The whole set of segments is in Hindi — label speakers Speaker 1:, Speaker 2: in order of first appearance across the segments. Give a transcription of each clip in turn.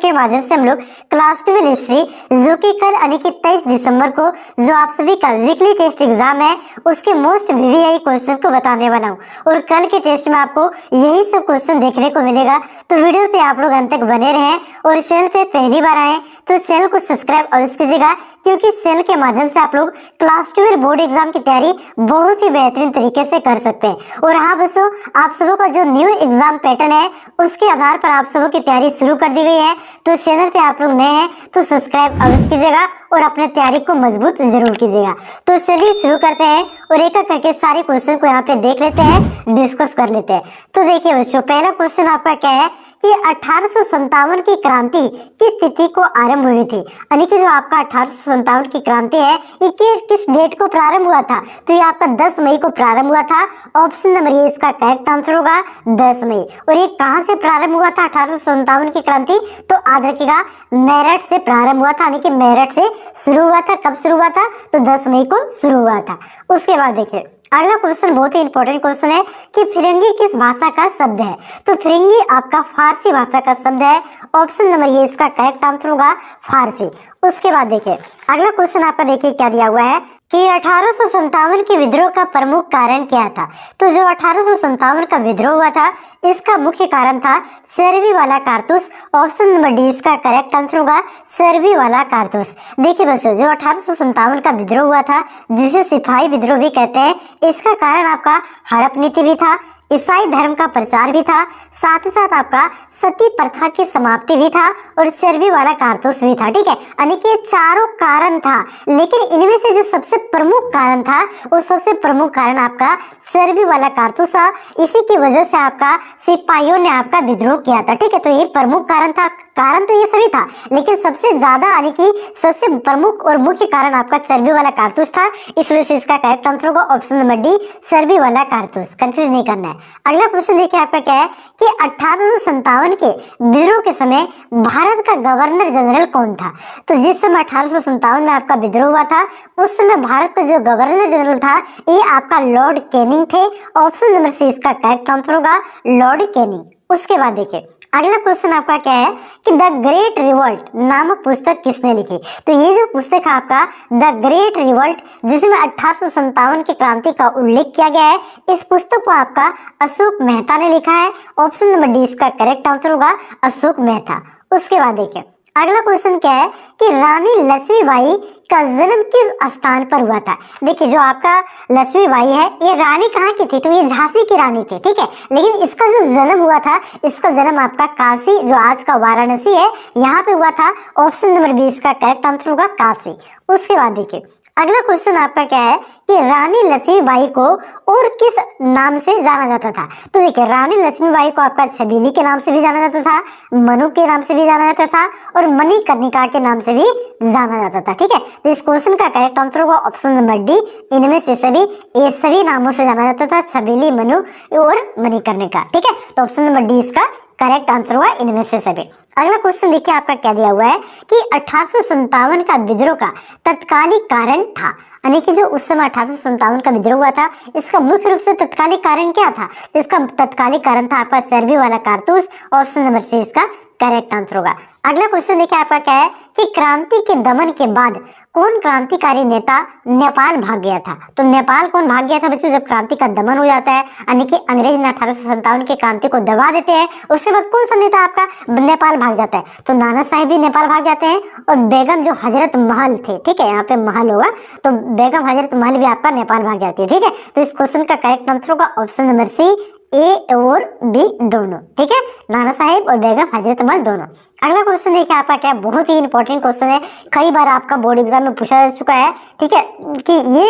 Speaker 1: के माध्यम से हम लोग क्लास 12 हिस्ट्री जो कि कल यानी कि 23 दिसंबर को जो आप सभी का वीकली टेस्ट एग्जाम है उसके मोस्ट वीवीआई क्वेश्चन को बताने वाला हूँ। और कल के टेस्ट में आपको यही सब क्वेश्चन देखने को मिलेगा, तो वीडियो पे आप लोग अंत तक बने रहें। और चैनल पे पहली बार आए तो चैनल को सब्सक्राइब अवश्य कीजिएगा, क्योंकि इस चैनल के माध्यम से आप लोग क्लास 12 बोर्ड एग्जाम की तैयारी बहुत ही बेहतरीन तरीके से कर सकते हैं। और हाँ बच्चों, आप सबों का जो न्यू एग्जाम पैटर्न है उसके आधार पर आप सबों की तैयारी शुरू कर दी गई है। तो चैनल पे आप लोग नए हैं तो सब्सक्राइब अवश्य कीजिएगा और अपने तैयारी को मजबूत जरूर कीजिएगा। तो चलिए शुरू करते हैं और एक एक करके सारे क्वेश्चन को यहाँ पे देख लेते हैं, डिस्कस कर लेते हैं। तो देखिए बच्चों, पहला क्वेश्चन आपका क्या है कि 1857 की क्रांति किस तिथि को आरंभ हुई थी, यानी कि जो आपका 1857 की क्रांति है ये किस डेट को प्रारंभ हुआ था। तो ये आपका 10 मई को प्रारंभ हुआ था। ऑप्शन नंबर ए इसका करेक्ट आंसर होगा 10 मई। और ये कहां से प्रारंभ हुआ था 1857 की क्रांति, तो याद रखिएगा मेरठ से प्रारंभ हुआ था, यानी कि मेरठ से शुरू हुआ था। कब शुरू हुआ था, तो 10 मई को शुरू हुआ था। उसके बाद देखिए अगला क्वेश्चन बहुत ही इंपॉर्टेंट क्वेश्चन है कि फिरंगी किस भाषा का शब्द है। तो फिरंगी आपका फारसी भाषा का शब्द है। ऑप्शन नंबर ये इसका करेक्ट आंसर होगा फारसी। उसके बाद देखिए अगला क्वेश्चन आपका देखिए क्या दिया हुआ है कि 1857 के विद्रोह का प्रमुख कारण क्या था। तो जो 1857 का विद्रोह हुआ था इसका मुख्य कारण था चर्बी वाला कारतूस। ऑप्शन नंबर डी इसका करेक्ट आंसर होगा चर्बी वाला कारतूस। देखिए बच्चों, जो 1857 का विद्रोह हुआ था जिसे सिपाही विद्रोह भी कहते हैं, इसका कारण आपका हड़प नीति भी था, ईसाई धर्म का प्रचार भी था, साथ ही साथ आपका सती प्रथा की समाप्ति भी था और चर्बी वाला कारतूस भी था। ठीक है, यानी कि चारों कारण था, लेकिन इनमें से जो सबसे प्रमुख कारण था वो सबसे प्रमुख कारण आपका चर्बी वाला कारतूस था। इसी की वजह से आपका सिपाहियों ने आपका विद्रोह किया था। ठीक है, तो ये प्रमुख कारण था। कारण तो ये सभी था, लेकिन सबसे ज्यादा यानी कि सबसे प्रमुख और मुख्य कारण आपका चर्बी वाला कारतूस था। इस वजह से इसका करेक्ट आंसर होगा ऑप्शन नंबर डी चर्बी वाला कारतूस। कंफ्यूज नहीं करना है। अगला क्वेश्चन देखिए आपका क्या है कि 1857 के विद्रोह के समय भारत का गवर्नर जनरल कौन था। तो जिस समय 1857 में आपका विद्रोह हुआ था उस समय भारत का जो गवर्नर जनरल था ये आपका लॉर्ड कैनिंग थे। ऑप्शन नंबर सी इसका करेक्ट आंसर होगा लॉर्ड कैनिंग। उसके बाद देखिए अगला क्वेश्चन आपका क्या है कि द ग्रेट रिवोल्ट नामक पुस्तक किसने लिखी। तो ये जो पुस्तक है आपका द ग्रेट रिवोल्ट जिसमें 1857 की क्रांति का उल्लेख किया गया है, इस पुस्तक को आपका अशोक मेहता ने लिखा है। ऑप्शन नंबर डी इसका करेक्ट आंसर होगा अशोक मेहता। उसके बाद देखिए अगला क्वेश्चन क्या है कि रानी लक्ष्मीबाई का जन्म किस स्थान पर हुआ था। देखिए जो आपका लक्ष्मीबाई है ये रानी कहाँ की थी, तो ये झांसी की रानी थी। ठीक है, लेकिन इसका जो जन्म हुआ था इसका जन्म आपका काशी जो आज का वाराणसी है यहाँ पे हुआ था। ऑप्शन नंबर बी इसका करेक्ट आंसर होगा काशी। उसके बाद देखिए अगला क्वेश्चन आपका क्या है कि रानी लक्ष्मीबाई को और किस नाम से जाना जाता था। तो देखिए रानी लक्ष्मीबाई को आपका छबीली के नाम से भी जाना जाता था, मनु के नाम से भी जाना जाता था और मणिकर्णिका के नाम से भी जाना जाता था। ठीक है, तो इस क्वेश्चन का करेक्ट आंसर होगा ऑप्शन नंबर डी इनमें से सभी। ये सभी नामों से जाना जाता था, छबीली, मनु और मणिकर्णिका। ठीक है, तो ऑप्शन नंबर डी इसका करेक्ट आंसर हुआ इनमें से सभी। अगला क्वेश्चन देखिए आपका क्या दिया हुआ है कि 1857 का विद्रोह का तत्कालिक कारण था, यानी कि जो उस समय 1857 का विद्रोह हुआ था इसका मुख्य रूप से तत्कालिक कारण क्या था। तो इसका तत्कालिक कारण था आपका चर्बी वाला कारतूस। ऑप्शन नंबर सी इसका करेक्ट आंसर होगा। अगला क्वेश्चन देखिए आपका क्या है कि क्रांति के दमन के बाद कौन क्रांतिकारी नेता नेपाल भाग गया था। तो नेपाल कौन भाग गया था बच्चों, जब क्रांति का दमन हो जाता है यानी कि अंग्रेज ने 1857 की क्रांति को दबा देते हैं, उसके बाद कौन सा नेता आपका नेपाल भाग जाता है। तो नाना साहेब भी नेपाल भाग जाते हैं और बेगम जो हजरत महल थे, ठीक है यहाँ पे महल होगा, तो बेगम हजरत महल भी आपका नेपाल भाग जाती है। ठीक है, तो इस क्वेश्चन का करेक्ट आंसर होगा ऑप्शन नंबर सी ए और बी दोनों। ठीक है, नाना साहेब और बेगम हजरत महल दोनों। अगला क्वेश्चन देखिए आपका क्या, बहुत ही इंपॉर्टेंट क्वेश्चन है, कई बार आपका बोर्ड एग्जाम में पूछा जा चुका है। ठीक है, कि ये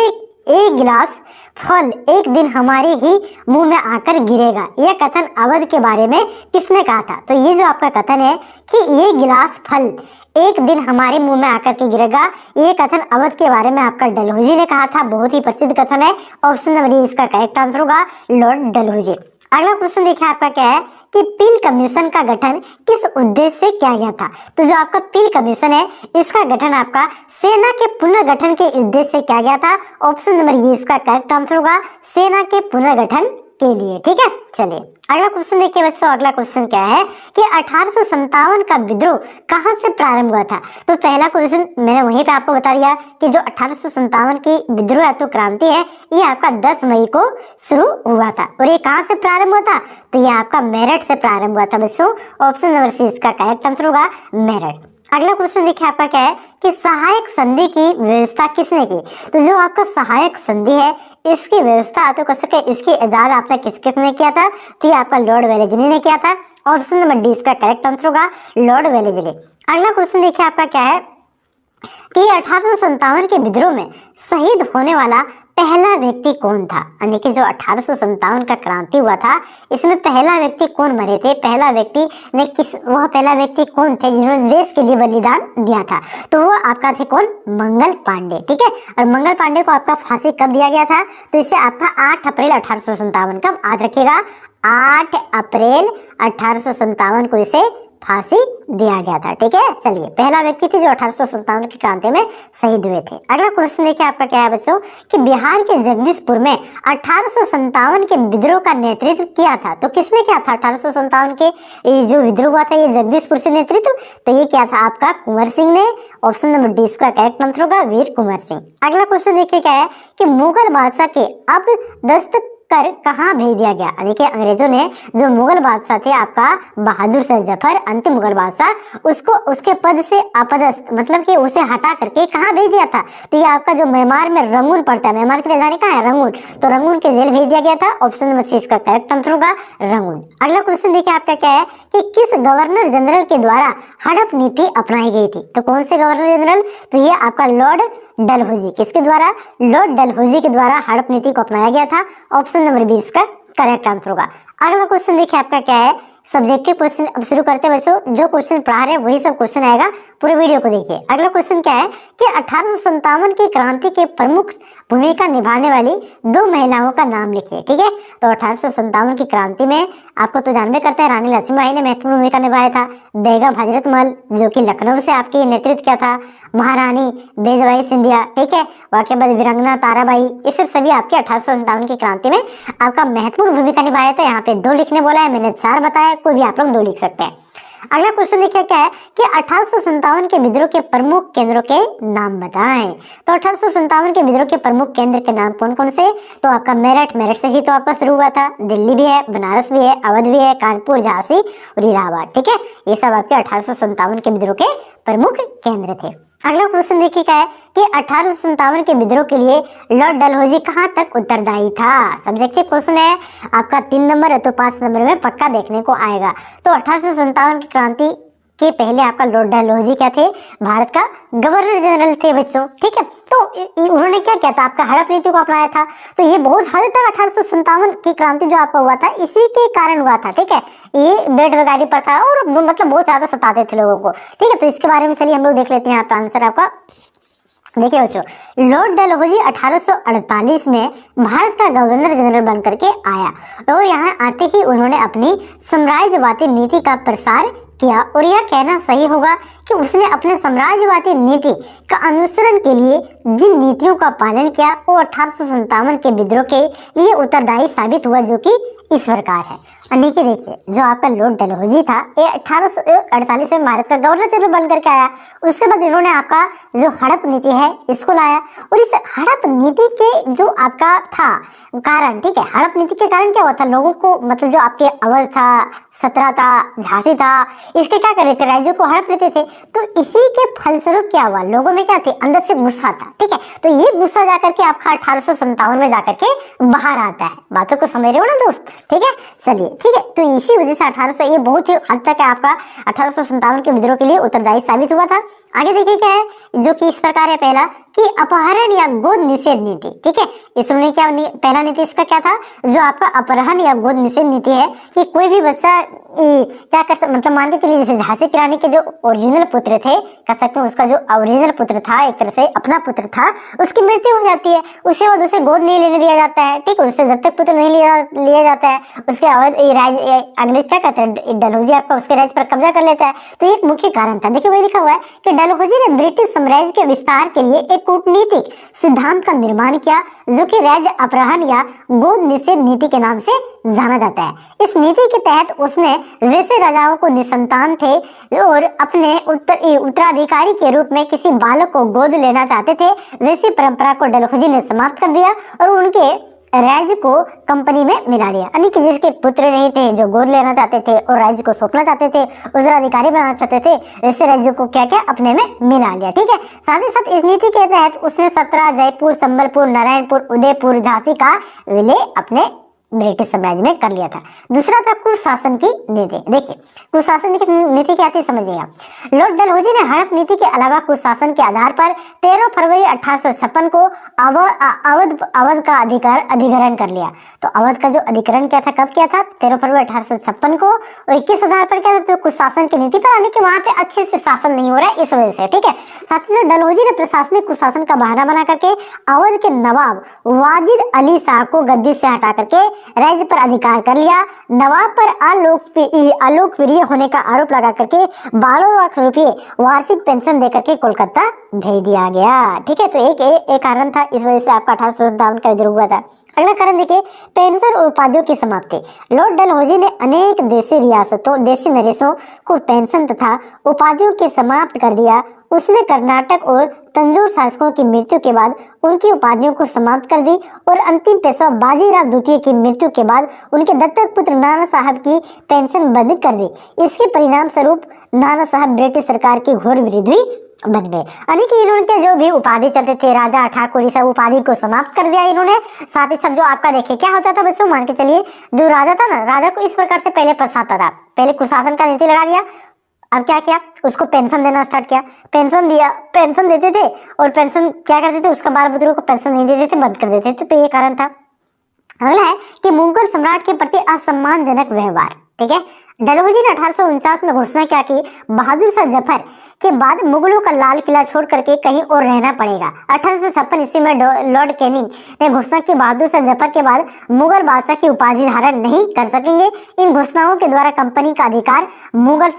Speaker 1: एक गिलास फल एक दिन हमारे ही मुंह में आकर गिरेगा, यह कथन अवध के बारे में किसने कहा था। तो ये जो आपका कथन है कि ये गिलास फल एक दिन हमारे मुंह में आकर के गिरेगा, ये कथन अवध के बारे में आपका डलहौजी ने कहा था। बहुत ही प्रसिद्ध कथन है। ऑप्शन नंबर इसका करेक्ट आंसर होगा लॉर्ड डलहौजी। अगला क्वेश्चन देखिए आपका क्या है कि पील कमीशन का गठन किस उद्देश्य से किया गया था। तो जो आपका पील कमीशन है इसका गठन आपका सेना के पुनर्गठन के उद्देश्य से किया गया था। ऑप्शन नंबर ये इसका करेक्ट आंसर होगा सेना के पुनर्गठन के लिए। ठीक है, चलिए अगला क्वेश्चन देखिए बच्चों। अगला क्वेश्चन क्या है कि 1857 का विद्रोह कहां से प्रारंभ हुआ था। तो पहला क्वेश्चन मैंने वहीं पे आपको बता दिया कि जो 1857 की विद्रोह है तो क्रांति है, ये आपका 10 मई को शुरू हुआ था। और ये कहां से प्रारंभ हुआ था, तो ये आपका मेरठ से प्रारंभ हुआ था बच्चों। ऑप्शन नंबर सी इसका करेक्ट आंसर होगा मेरठ। अगला क्वेश्चन देखिए आपका क्या है कि सहायक संधि की व्यवस्था किसने की। तो जो आपका सहायक संधि है इसकी व्यवस्था तो कर सके, इसकी इजाद आपने किसने किया था, तो ये आपका लॉर्ड वेलेस्ली ने किया था। ऑप्शन नंबर डी इसका करेक्ट आंसर होगा लॉर्ड वेलेस्ली। अगला क्वेश्चन देखिए आपका क्या है कि 1857 के विद्रोह में शहीद होने वाला पहला व्यक्ति कौन था। यानी कि जो 1857 का क्रांति हुआ था इसमें पहला व्यक्ति कौन मरे थे, पहला व्यक्ति ने वह पहला व्यक्ति कौन थे जिन्होंने देश के लिए बलिदान दिया था, तो वो आपका थे कौन, मंगल पांडे। ठीक है, और मंगल पांडे को आपका फांसी कब दिया गया था, तो इसे आपका 8 अप्रैल 1857 कब याद रखिएगा, 8 अप्रैल 1857 को इसे फांसी दिया गया था। ठीक है, चलिए पहला व्यक्ति थे जो 1857 की क्रांति में शहीद हुए थे। अगला क्वेश्चन देखिए आपका क्या है बच्चों कि बिहार के जगदीशपुर में 1857 के विद्रोह का नेतृत्व किया था। तो किसने किया था 1857 के जो विद्रोह हुआ था, ये जगदीशपुर से नेतृत्व, तो ये क्या था आपका कुंवर सिंह ने। ऑप्शन नंबर डी इसका करेक्ट आंसर होगा वीर कुंवर सिंह। अगला क्वेश्चन देखिए क्या है कि मुगल बादशाह के अब दस्तक कर कहाँ भेज दिया गया। यानी कि अंग्रेजों ने जो मुगल बादशाह थे आपका बहादुर शाह जफर, अंतिम मुगल बादशाह, उसको उसके पद से अपदस्थ मतलब कि उसे हटा करके कहाँ भेज दिया था, तो ये आपका जो म्यांमार में रंगून पड़ता है, म्यांमार की राजधानी कहाँ है, रंगून, तो रंगून के जेल भेज दिया गया था। ऑप्शन नंबर सी इसका करेक्ट आंसर होगा रंगून। अगला क्वेश्चन देखिए आपका क्या है कि किस गवर्नर जनरल के द्वारा हड़प नीति अपनाई गई थी। तो कौन से गवर्नर जनरल, तो ये आपका लॉर्ड डलहौजी, किसके द्वारा, लॉर्ड डलहौजी के द्वारा हड़प नीति को अपनाया गया था। ऑप्शन नंबर 20 का करेक्ट आंसर होगा। अगला क्वेश्चन देखिए आपका क्या है, सब्जेक्टिव क्वेश्चन अब शुरू करते हैं बच्चों। जो क्वेश्चन पढ़ा रहे हैं वही सब क्वेश्चन आएगा, पूरे वीडियो को देखिए। अगला क्वेश्चन क्या है कि 1857 की क्रांति के प्रमुख भूमिका निभाने वाली 2 महिलाओं का नाम लिखिए। ठीक है, तो 1857 की क्रांति में आपको तो जानबे करते हैं रानी लक्ष्मीबाई ने महत्वपूर्ण भूमिका निभाया था, बेगम हजरत महल जो कि लखनऊ से आपकी नेतृत्व किया था, महारानी बेजबाई सिंधिया, ठीक है, वाकई बाद वीरांगना ताराबाई, ये सब सभी आपके 1857 की क्रांति में आपका महत्वपूर्ण भूमिका निभाया था। यहाँ पे 2 लिखने बोला है, मैंने 4 बताया, कोई भी आप लोग 2 लिख सकते हैं। अगला क्वेश्चन देखिए क्या है कि 1857 के विद्रोह के प्रमुख केंद्रों के नाम बताएं। तो 1857 के विद्रोह के प्रमुख केंद्र के नाम कौन कौन से, तो आपका मेरठ से ही तो आपका शुरू हुआ था, दिल्ली भी है, बनारस भी है, अवध भी है, कानपुर, झांसी और इलाहाबाद। ठीक है, ये सब आपके 1857 के विद्रोह के प्रमुख केंद्र थे। अगला क्वेश्चन देखिए क्या है कि 1857 के विद्रोह के लिए लॉर्ड डलहौजी कहां तक उत्तरदायी था। सब्जेक्टिव क्वेश्चन है आपका 3 नंबर है तो 5 नंबर में पक्का देखने को आएगा। तो 1857 की क्रांति के पहले आपका लॉर्ड डलहौजी क्या थे, भारत का गवर्नर जनरल थे बच्चों। ठीक है, तो उन्होंने क्या किया था, आपका हड़प नीति को अपनाया था। तो ये बहुत हद तक 1857 की क्रांति जो आपका हुआ था इसी के कारण हुआ था। ठीक है, ये बेरोजगारी पर था और मतलब बहुत ज्यादा सताते थे लोगों को। ठीक है, तो इसके बारे में चलिए हम लोग देख लेते हैं। आपका आंसर आपका देखिए बच्चों, लॉर्ड डलहौजी 1848 में भारत का गवर्नर जनरल बनकर के आया और यहाँ आते ही उन्होंने अपनी साम्राज्यवादी नीति का प्रसार किया। और यह कहना सही होगा कि उसने अपने साम्राज्यवादी नीति का अनुसरण के लिए जिन नीतियों का पालन किया वो 1857 के विद्रोह के लिए उत्तरदायी साबित हुआ, जो कि इस प्रकार है। यानी कि देखिए जो आपका लॉर्ड डलहौजी था ये 1848 में भारत का गवर्नर जनरल बनकर के आया। उसके बाद इन्होंने आपका जो हड़प नीति है इसको लाया और इस हड़प नीति के जो आपका था कारण, ठीक है, हड़प नीति के कारण क्या हुआ था, लोगों को मतलब जो आपके अवध था, सतरा था, झांसी था, इसके क्या कर रहे थे, राज्यों को हड़प लेते थे। तो इसी के फलस्वरूप क्या हुआ, लोगों में क्या थी, अंदर से गुस्सा था। ठीक है, तो ये गुस्सा जाकर के आपका 1857 में जाकर के बाहर आता है। बातों को समझ रहे हो ना दोस्त। ठीक है, चलिए ठीक है, तो इसी वजह से 1800 ये बहुत ही हद तक आपका 1857 के विद्रोह के लिए उत्तरदायी साबित हुआ था। आगे देखिए क्या है, जो कि इस प्रकार है, पहला कि अपहरण या गोद निषेध नीति। ठीक है, इसमें क्या पहला नीति इसका क्या था, जो आपका अपहरण या गोद निषेध नीति है कि कोई भी बच्चा क्या कर सकता, मतलब मान के चलिए जैसे झांसी की रानी के जो ओरिजिनल पुत्र थे, कह सकते हैं उसका जो ओरिजिनल पुत्र था, एक तरह से अपना पुत्र था, उसकी मृत्यु हो जाती है, उसके बाद उसे गोद नहीं लेने दिया जाता है। ठीक है, उससे जब तक पुत्र नहीं लिया जाता है उसके अंग्रेज क्या करते हैं, डलहौजी आपका उसके राज्य पर कब्जा कर लेता है। तो ये एक मुख्य कारण था। देखिए वही लिखा हुआ है कि डलहौजी ने ब्रिटिश साम्राज्य के विस्तार के लिए एक एक कूटनीतिक सिद्धांत का निर्माण किया जो कि राज्य अपहरण या गोद निषेध नीति के नाम से जाना जाता है। इस नीति के तहत उसने वैसे राजाओं को निसंतान थे और अपने उत्तराधिकारी के रूप में किसी बालक को गोद लेना चाहते थे, वैसी परंपरा को डलहौजी ने समाप्त कर दिया और उनके राज्य को कंपनी में मिला लिया। यानी कि जिसके पुत्र नहीं थे, जो गोद लेना चाहते थे और राज्य को सौंपना चाहते थे, उत्तराधिकारी बनाना चाहते थे, वैसे राज्य को क्या क्या अपने में मिला लिया। ठीक है, साथ ही साथ इस नीति के तहत उसने 17 जयपुर, संबलपुर, नारायणपुर, उदयपुर, झांसी का विलय अपने ब्रिटिश साम्राज्य में कर लिया था। दूसरा था कुशासन की नीति। देखिए कुशासन की नीति क्या थी समझिएगा। लॉर्ड डलहौजी ने हड़प नीति के अलावा कुशासन के आधार पर 13 फरवरी 1856 को अवध का अधिग्रहण कर लिया। तो अवध का जो अधिग्रहण किया था, कब किया था? 13 फरवरी 1856 को। और 21 आधार पर क्या था? तो कुशासन की नीति पर, आने के वहां पे अच्छे से शासन नहीं हो रहा है इस वजह से। ठीक है, साथ ही साथ डलहौजी ने प्रशासनिक कुशासन का बहाना बना करके अवध के नवाब वाजिद अली शाह को गद्दी से हटा करके राज्य पर अधिकार कर लिया। नवाब पर अलोकप्रिय होने का आरोप लगा करके 12 लाख रुपए वार्षिक पेंशन देकर के कोलकाता भेज दिया गया। ठीक है, तो एक कारण था, इस वजह से आपका 1857 का विद्रोह हुआ था। अगला कारण देखिए, पेंशन और उपाधियों की समाप्ति। लॉर्ड डलहौजी ने अनेक देशी नरेशों को पेंशन तथा उपाधियों की समाप्त कर दिया। उसने कर्नाटक और तंजौर शासकों की मृत्यु के बाद उनकी उपाधियों को समाप्त कर दी और अंतिम पेशवा बाजीराव द्वितीय की मृत्यु के बाद उनके दत्तक पुत्र नाना साहब की पेंशन बंद कर दी। इसके परिणाम स्वरूप नाना साहब ब्रिटिश सरकार की घोर विरोधी बन गए। यानी कि इन्होंने जो भी उपाधि चलते थे, राजा, ठाकुर, सब उपाधि को समाप्त कर दिया इन्होंने। साथ ही साथ जो आपका देखिए क्या होता था बच्चों, मान के चलिए जो राजा था ना, राजा को इस प्रकार से पहले फंसाता था। पहले कुशासन का नीति लगा दिया, अब क्या किया, उसको पेंशन देना स्टार्ट किया। पेंशन दिया, पेंशन देते थे और पेंशन क्या करते थे, उसका बाल बुजुर्गों को पेंशन नहीं देते थे, बंद कर देते थे। तो ये कारण था। अगला है कि मुगल सम्राट के प्रति असम्मानजनक व्यवहार। ठीक है, डलहौजी ने 1849 में घोषणा किया कि बहादुर शाह जफर के बाद मुगलों का लाल किला छोड़ करके कहीं और रहना पड़ेगा। 1856 ईस्वी में लॉर्ड कैनिंग ने घोषणा की बहादुर शाह जफर के बाद मुगल बादशाह की उपाधि धारण नहीं कर सकेंगे। इन घोषणाओं के द्वारा कंपनी का अधिकार मुगल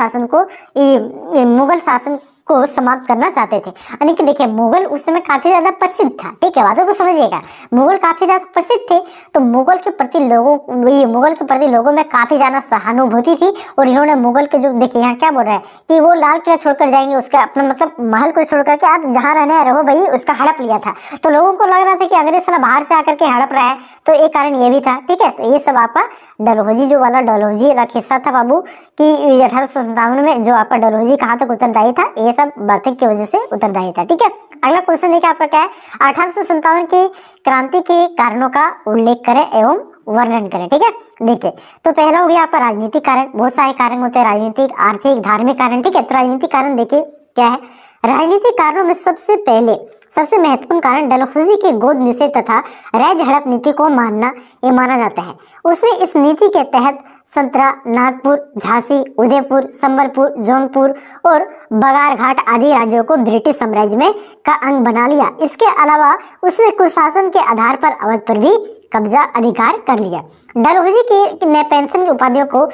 Speaker 1: शासन को समाप्त करना चाहते थे। यानी कि देखिए मुगल उस समय काफी ज्यादा प्रसिद्ध था। ठीक है, बातों को समझिएगा, मुगल काफी ज्यादा प्रसिद्ध थे, तो मुगल के प्रति लोगों में काफी ज्यादा सहानुभूति थी। और इन्होंने मुगल के जो देखिए यहाँ क्या बोल रहा है कि वो लाल किला छोड़कर जाएंगे, उसका अपना मतलब महल को छोड़ करके आप जहाँ रहने रहो भाई, उसका हड़प लिया था। तो लोगों को लग रहा था कि अंग्रेज साला बाहर से आकर के हड़प रहा है, तो एक कारण ये भी था। ठीक है, तो ये सब आपका डलहौजी जो वाला डलहौजी वाला किस्सा था बाबू कि 1857 में जो आपका डलहौजी कहाँ तक उत्तरदायी था, ये सब बातें की वजह से उत्तरदायी था। ठीक है, अगला क्वेश्चन देखिए आपका क्या है, 1857 की क्रांति के कारणों का उल्लेख करें एवं वर्णन करें। ठीक है, देखिए तो पहला हो गया आपका राजनीतिक कारण। बहुत सारे कारण होते हैं, राजनीतिक, आर्थिक, धार्मिक कारण। ठीक है, तो राजनीतिक कारण देखिए क्या है। राजनीतिक कारणों में सबसे महत्वपूर्ण कारण डलहौजी की गोद निषेध तथा राज्य हड़प नीति को माना जाता है। उसने इस नीति के तहत संतरा, नागपुर, झांसी, उदयपुर, संबलपुर, जौनपुर और बगारघाट आदि राज्यों को ब्रिटिश साम्राज्य में का अंग बना लिया। इसके अलावा उसने कुशासन के आधार पर अवध पर भी कब्जा अधिकार कर लिया। डलहौजी ने पेंशन की उपाधियों को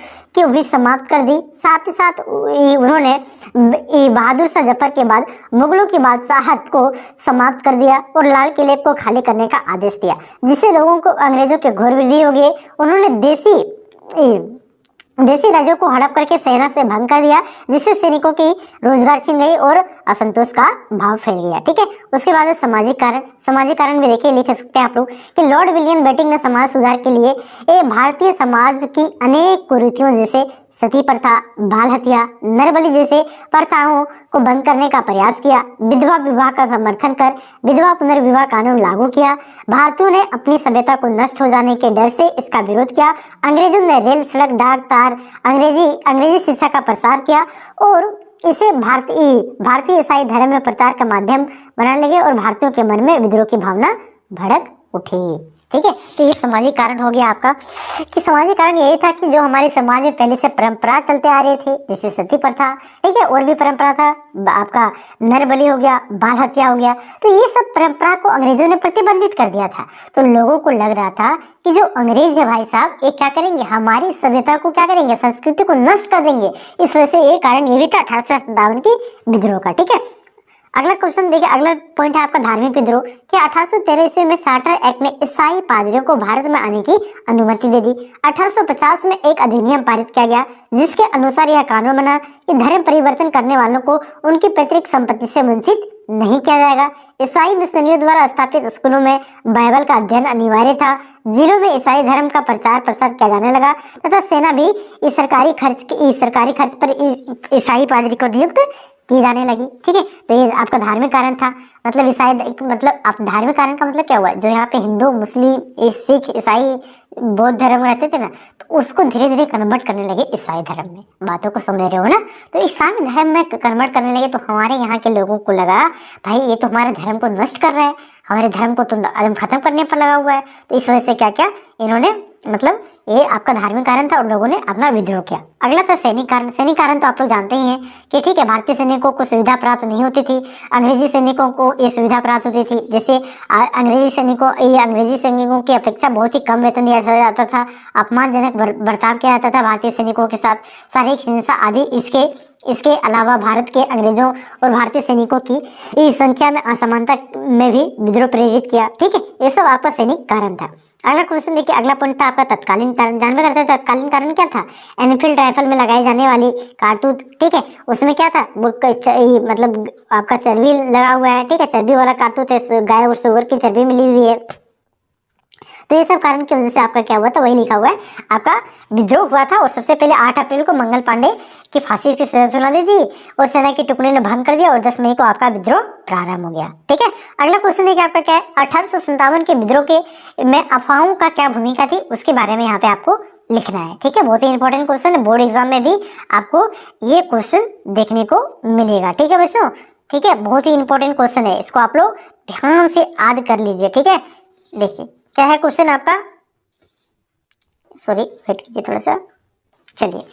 Speaker 1: भी समाप्त कर दी। साथ ही साथ उन्होंने बहादुर शाह जफर के बाद मुगलों की बादशाहत को समाप्त कर दिया और लाल किले को खाली करने का आदेश दिया, जिससे लोगों को अंग्रेजों के घोर विरोधी हो गए। उन्होंने देशी राज्यों को हड़प करके सेना से भंग कर दिया, जिससे सैनिकों की रोजगार छिन गई और असंतोष का भाव फैल गया। ठीक है, उसके बाद सामाजिक कारण भी देखिए लिख सकते हैं आप लोग कि लॉर्ड विलियम बेटिंग ने समाज सुधार के लिए भारतीय समाज की अनेक कुरीतियों जैसे सती प्रथा, बाल हत्या, नरबली जैसे प्रथाओं को बंद करने का प्रयास किया। विधवा विवाह का समर्थन कर विधवा पुनर्विवाह कानून लागू किया। भारतीयों ने अपनी सभ्यता को नष्ट हो जाने के डर से इसका विरोध किया। अंग्रेजों ने रेल, सड़क, डाक, तार, अंग्रेजी शिक्षा का प्रसार किया और इसे भारतीय ईसाई धर्म में प्रचार का माध्यम बनाने लगे और भारतीयों के मन में विद्रोह की भावना भड़क उठी। ठीक है, तो ये सामाजिक कारण हो गया आपका कि सामाजिक कारण यही था कि जो हमारे समाज में पहले से परंपरा चलते आ रहे थे, जैसे सती प्रथा, ठीक है, और भी परंपरा था आपका नरबली हो गया, बाल हत्या हो गया, तो ये सब परंपरा को अंग्रेजों ने प्रतिबंधित कर दिया था। तो लोगों को लग रहा था कि जो अंग्रेज है भाई साहब, ये क्या करेंगे, हमारी सभ्यता को क्या करेंगे, संस्कृति को नष्ट कर देंगे। इस वजह से ये कारण ये भी था 1857 की विद्रोह का। ठीक है, अगला क्वेश्चन देखिए, अगला पॉइंट है आपका धार्मिक विद्रोह कि 1813 ईस्वी में चार्टर एक्ट ने ईसाई पादरियों को भारत में आने की अनुमति दे दी। 1850 में एक अधिनियम पारित किया गया जिसके अनुसार यह कानून बना कि धर्म परिवर्तन करने वालों को उनकी पैतृक संपत्ति से वंचित नहीं किया जाएगा। ईसाई मिशनरियों द्वारा स्थापित स्कूलों में बाइबल का अध्ययन अनिवार्य था। जिलों में ईसाई धर्म का प्रचार प्रसार किया जाने लगा तथा सेना भी इस सरकारी खर्च पर ईसाई पादरी को नियुक्त की जाने लगी। ठीक है, तो ये आपका धार्मिक कारण था। मतलब ईसाई, मतलब आप धार्मिक कारण का मतलब क्या हुआ, जो यहाँ पे हिंदू, मुस्लिम, सिख, ईसाई, बौद्ध धर्म रहते थे ना, तो उसको धीरे धीरे कन्वर्ट करने लगे ईसाई धर्म में। बातों को समझ रहे हो ना? तो ईसाई धर्म में कन्वर्ट करने लगे तो हमारे यहाँ के लोगों को लगा भाई ये तो हमारे धर्म को नष्ट कर रहा है, हमारे धर्म को तो एकदम खत्म करने पर लगा हुआ है। तो इस वजह से क्या किया इन्होंने, मतलब ये आपका धार्मिक कारण था और लोगों ने अपना विद्रोह किया। अगला था सैनिक कारण। सैनिक कारण तो आप लोग जानते ही हैं कि ठीक है, भारतीय सैनिकों को सुविधा प्राप्त नहीं होती थी, अंग्रेजी सैनिकों को ये सुविधा प्राप्त होती थी। जैसे अंग्रेजी सैनिकों की अपेक्षा बहुत ही कम वेतन दिया जाता था, अपमानजनक बर्ताव किया जाता था भारतीय सैनिकों के साथ, शारीरिक हिंसा आदि। इसके अलावा भारत के अंग्रेजों और भारतीय सैनिकों की संख्या में असमानता में भी विद्रोह प्रेरित किया। ठीक है, ये सब आपका सैनिक कारण था। अगला क्वेश्चन देखिए, अगला पॉइंट था आपका तत्कालीन कारण। जानवे करते हैं तत्कालीन कारण क्या था? एनफील्ड राइफल में लगाई जाने वाली कारतूस। ठीक है, उसमें क्या था, मतलब आपका चर्बी लगा हुआ है। ठीक है, चर्बी वाला कारतूस है, गाय और सुअर की चर्बी मिली हुई है। तो ये सब कारण की वजह से आपका क्या हुआ था, वही लिखा हुआ है, आपका विद्रोह हुआ था। और सबसे पहले 8 अप्रैल को मंगल पांडे की फांसी की सजा सुना दी थी और सेना के टुकड़े ने भंग कर दिया और 10 मई को आपका विद्रोह प्रारंभ हो गया। ठीक है, अगला क्वेश्चन देखिए आपका क्या है, 1857 के विद्रोह के में अफवाहों का क्या भूमिका थी, उसके बारे में यहाँ पे आपको लिखना है। ठीक है, बहुत ही इंपॉर्टेंट क्वेश्चन है, बोर्ड एग्जाम में भी आपको ये क्वेश्चन देखने को मिलेगा। ठीक है बच्चों, ठीक है, बहुत ही इंपॉर्टेंट क्वेश्चन है, इसको आप लोग ध्यान से याद कर लीजिए। ठीक है, देखिए क्या है क्वेश्चन आपका, सॉरी वेट कीजिए थोड़ा सा। चलिए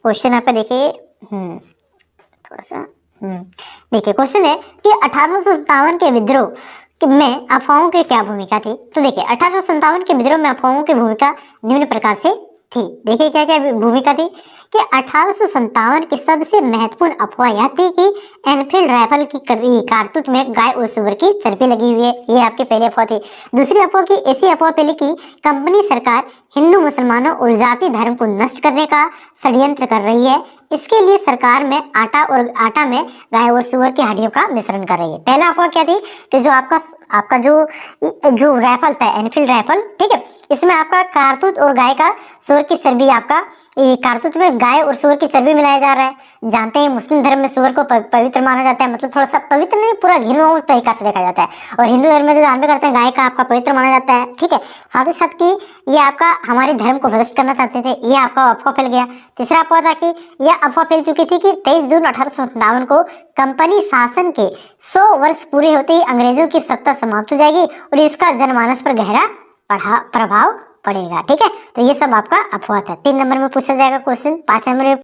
Speaker 1: क्वेश्चन आपका देखिए, थोड़ा सा देखिए क्वेश्चन है कि 1857 के विद्रोह में अफवाहों की क्या भूमिका थी। तो देखिए 1857 के विद्रोह में अफवाहों की भूमिका निम्न प्रकार से थी। देखिए क्या क्या भूमिका थी कि 1857 की सबसे महत्वपूर्ण अफवाह यह थी कि एनफील्ड राइफल की कारतूस में गाय और सुअर की चर्बी लगी हुई है। ये आपकी पहली अफवाह थी। दूसरी अफवाह की ऐसी अफवाह पहले की कंपनी सरकार हिंदू मुसलमानों और जाति धर्म को नष्ट करने का षड्यंत्र कर रही है। इसके लिए सरकार में आटा में गाय और सुअर की हड्डियों का मिश्रण कर रही है। पहला अफवाह क्या थी कि जो आपका जो राइफल था एनफील्ड राइफल, ठीक है, इसमें आपका कारतूस और गाय का सुअर की चर्बी, आपका ये कारतूस में गाय और सुअर की चर्बी मिलाया जा रहा है। जानते हैं मुस्लिम धर्म में सुअर को पवित्र माना जाता है, मतलब थोड़ा सा पवित्र नहीं, पूरा घिनौना तरीका से देखा जाता है। और हिंदू धर्म में जो जानते करते हैं गाय का आपका पवित्र माना जाता है। ठीक है, साथ ही साथ कि ये आपका हमारे धर्म को भ्रष्ट करना चाहते थे, ये आपका अफवाह फैल गया। तीसरा अफवाह था कि यह अफवाह फैल चुकी थी कि 23 जून 1857 को कंपनी शासन के 100 वर्ष पूरे होते ही अंग्रेजों की सत्ता समाप्त हो जाएगी और इसका जनमानस पर गहरा प्रभाव पड़ेगा। ठीक है, तो ये सब आपका अफवाह था। 3 नंबर में पूछा जाएगा क्वेश्चन। 5 नंबर में